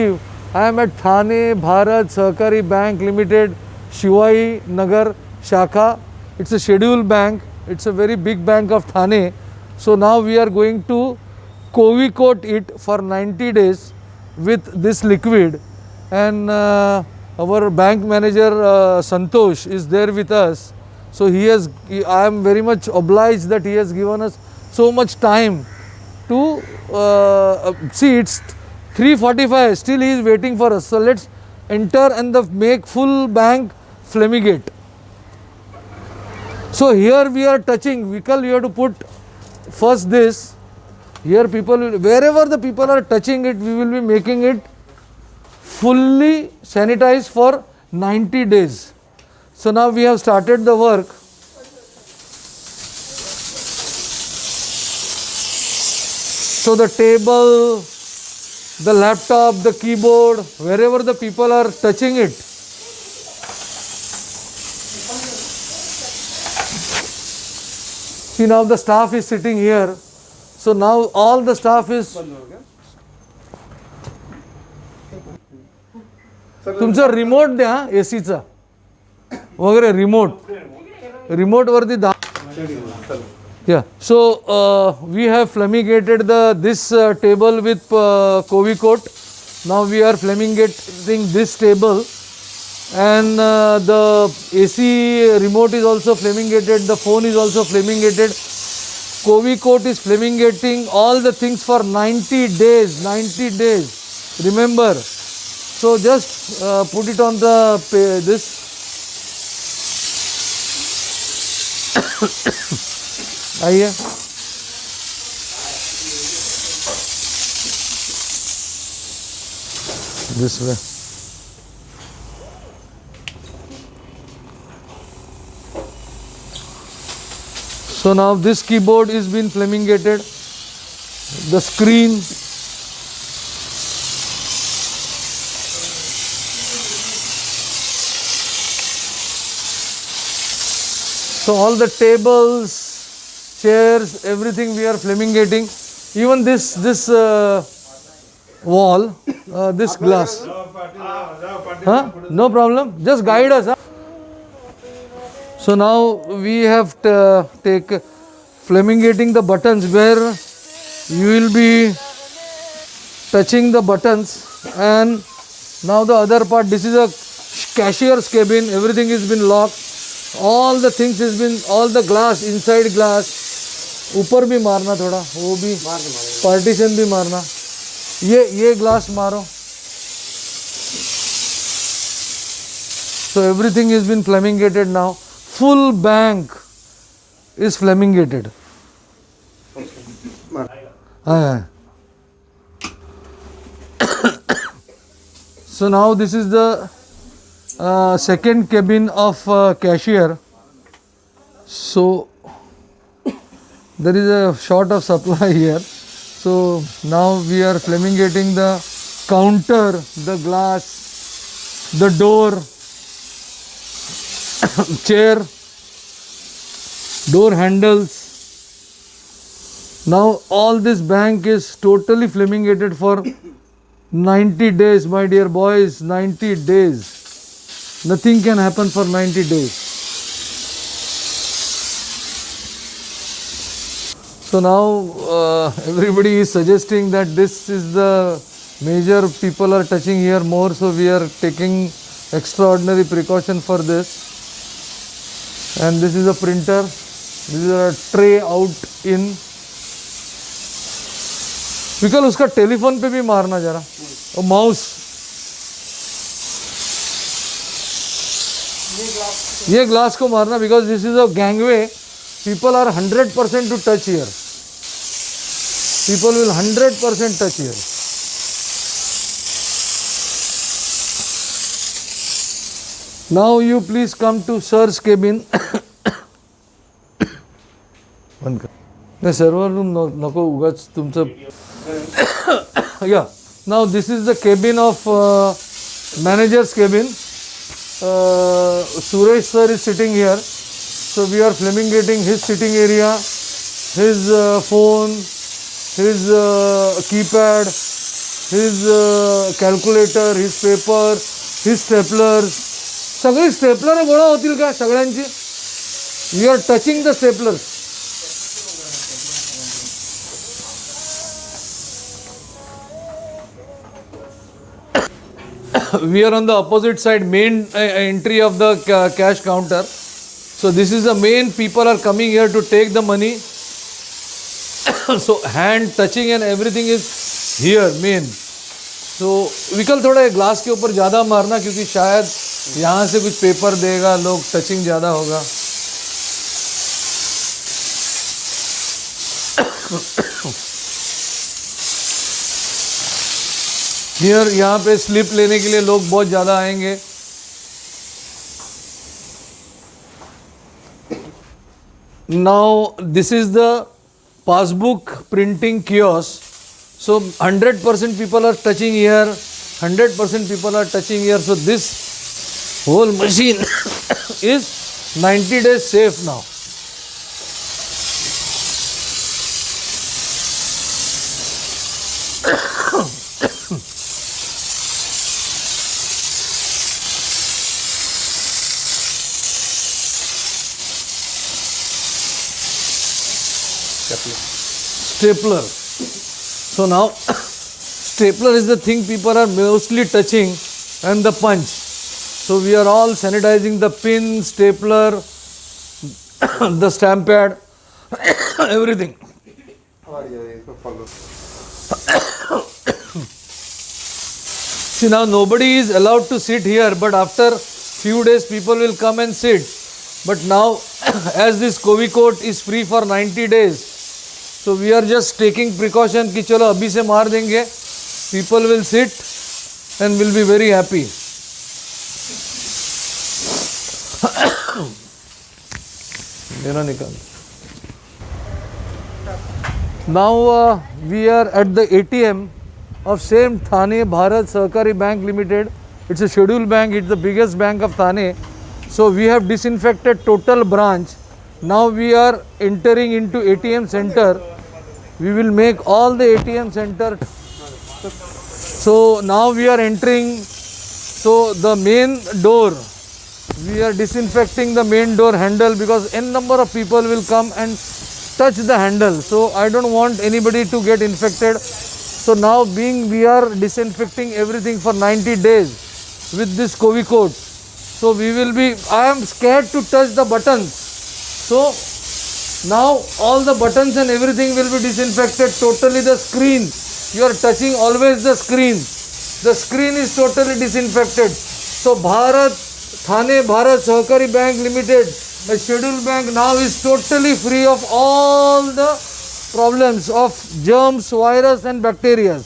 I am at Thane Bharat Sahakari Bank Limited, Shivai Nagar Shakha. It's a scheduled bank. It's a very big bank of Thane. So now we are going to COVID coat it for 90 days with this liquid. And our bank manager Santosh is there with us. So I am very much obliged that he has given us so much time to see it's 3:45, still he is waiting for us. So let's enter and make full bank flamigate. So here we are touching, Vikal, you have to put first this. Here wherever the people are touching it, we will be making it fully sanitized for 90 days. So now we have started the work. So the table, the laptop, the keyboard, wherever the people are touching it. See, now the staff is sitting here. So now all the staff is. तुमचा remote द्या एसीचा वगैरे remote वरती Yeah, so we have fumigated this table with Covicoat. Now we are fumigating this table, and the AC remote is also fumigated. The phone is also fumigated. Covicoat is fumigating all the things for 90 days. 90 days. Remember. So just put it on the this. आइए this way. So now this keyboard is been fumigated, the screen, so all the tables, chairs, everything we are fumigating. Even this wall, this glass. Huh? No problem. Just guide us. Huh? So now we have to take fumigating the buttons where you will be touching the buttons, and now the other part. This is a cashier's cabin. Everything has been locked. All the things has been, all the glass, inside glass. ऊपर भी मारना थोड़ा, वो भी partition भी मारना, ये glass मारो. So everything has been fumigated now. Full bank is fumigated. So now this is the second cabin of cashier. So there is a short of supply here. So now we are fumigating the counter, the glass, the door, chair, door handles. Now all this bank is totally fumigated for 90 days, my dear boys. 90 days. Nothing can happen for 90 days. So now everybody is suggesting that this is the major people are touching here more, so we are taking extraordinary precaution for this. And this is a printer. This is a tray out in. विकल उसका telephone पे भी मारना जरा, और mouse. ये glass को मारना, because this is a gangway. People are 100% to touch here. People will 100% touch here. Now you please come to sir's cabin. बंद कर. नाही सर्वर रूम नको उगाच तुमचं. Yeah. Now this is the cabin of manager's cabin. Suresh sir is sitting here. So we are fumigating his sitting area, his phone, his keypad, his calculator, his paper, his staplers. सगळी stapler गोळा होतील का सगळ्यांची? We are touching the staplers. We are on the opposite side, main entry of the cash counter. So this is the main, people are coming here to take the money. So hand touching and everything is here main. So विकल थोड़ा glass के ऊपर ज़्यादा मारना, क्योंकि शायद यहाँ से कुछ पेपर देगा, लोग टचिंग ज़्यादा होगा. हियर यहाँ पे स्लिप लेने के लिए लोग बहुत ज़्यादा आएंगे. Now this is the passbook printing kiosk. So 100% people are touching here, 100% people are touching here. So this whole machine is 90 days safe now. Stapler. So now stapler is the thing people are mostly touching, and the punch. So we are all sanitizing the pin, stapler, the stamp pad, everything. See, now nobody is allowed to sit here, but after few days people will come and sit. But now as this Covicot is free for 90 days, so we are just taking precaution कि चलो अभी से मार देंगे. People will sit and will be very happy. मेरा निकाल. Now we are at the ATM of same Thane Bharat Sahkari Bank Limited. It's a scheduled bank. It's the biggest bank of Thane. So we have disinfected total branch. Now we are entering into ATM center. We will make all the ATM center. So now we are entering. So the main door, we are disinfecting the main door handle, because n number of people will come and touch the handle. So I don't want anybody to get infected. So now being we are disinfecting everything for 90 days with this Covicot. So we will be, I am scared to touch the buttons. So now all the buttons and everything will be disinfected. Totally the screen, you are touching always the screen. The screen is totally disinfected. So Thane Bharat Sahkari Bank Limited, a scheduled bank, now is totally free of all the problems of germs, virus and bacteria.